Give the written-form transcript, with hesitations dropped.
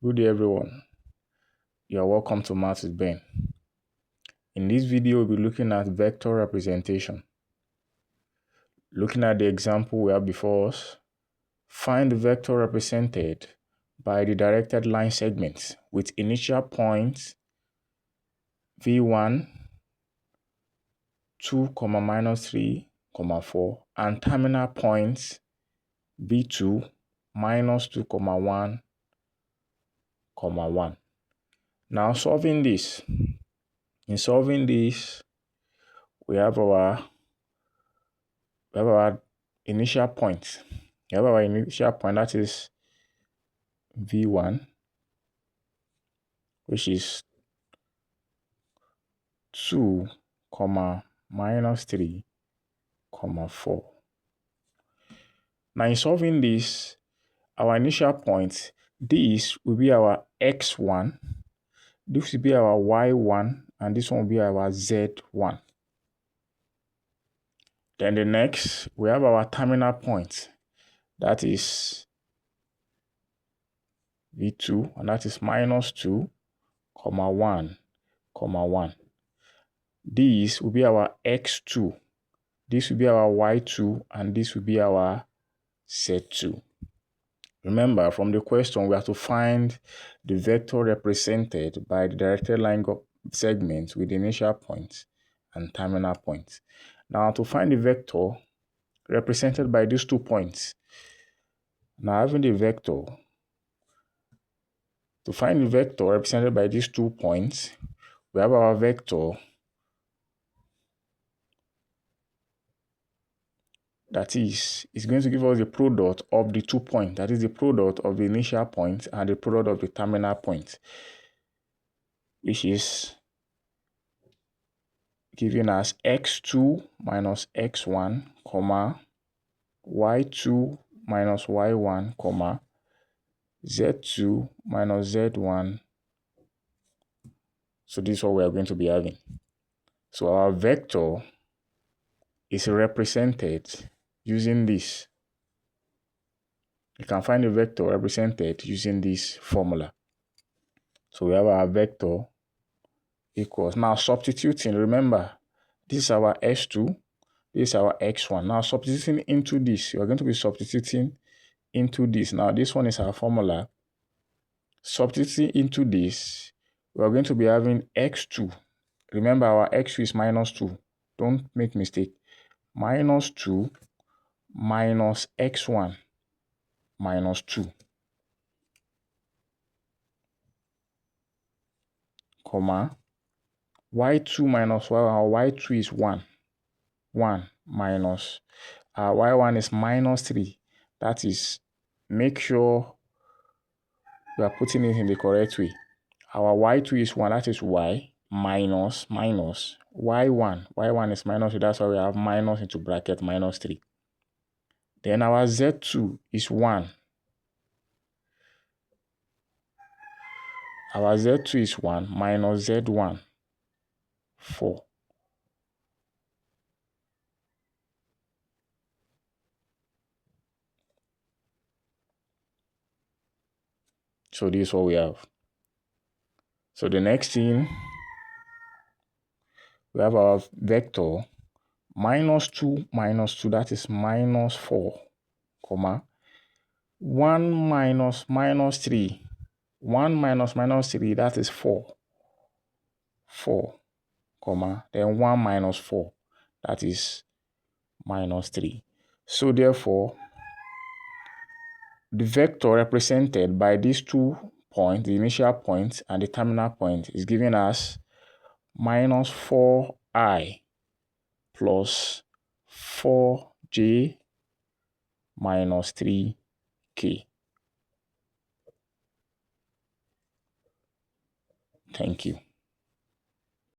Good day, everyone. You are welcome to Maths with Ben. In this video, we'll be looking at vector representation. Looking at the example we have before us, find the vector represented by the directed line segments with initial points v1, 2, -3, 4, and terminal points v2, -2, 1, 1. Now, in solving this, we have our initial point. We have our initial point, that is v1, which is 2, -3, 4. Now, in solving this, our initial point, this will be our x1, this will be our y1, and this one will be our z1. Then the next, we have our terminal point, that is v2, and that is -2, 1, 1. This will be our x2, this will be our y2, and this will be our z2. Remember, from the question, we have to find the vector represented by the directed line segments with initial points and terminal points. Now, to find the vector represented by these 2 points, now having the vector, to find the vector represented by these 2 points, we have our vector that is going to give us the product of the 2 points, that is the product of the initial point and the product of the terminal point, which is given as x2 minus x1, y2 minus y1, z2 minus z1. So this is what we are going to be having. So our vector is represented using this. You can find the vector represented using this formula. So we have our vector equals, now substituting, remember, this is our s2, this is our x1. Now substituting into this, you are going to be substituting into this. Now this one is our formula. Substituting into this, we are going to be having x2. Remember, our x2 is -2. Don't make mistake. -2 minus x1 minus 2, y2 minus y1, our y2 is 1 minus our y1 is -3. That is, make sure we are putting it in the correct way. Our y2 is 1, that is y, minus y1 is -3, that's why we have minus into bracket -3. Then our z2 is 1. Our z2 is 1 minus z1, 4. So this is what we have. So the next thing, we have our vector -2 minus 2, that is -4, 1 minus -3. 1 minus -3, that is 4, then 1 minus 4, that is -3. So therefore, the vector represented by these 2 points, the initial point and the terminal point, is given as -4i plus 4j minus 3k. Thank you.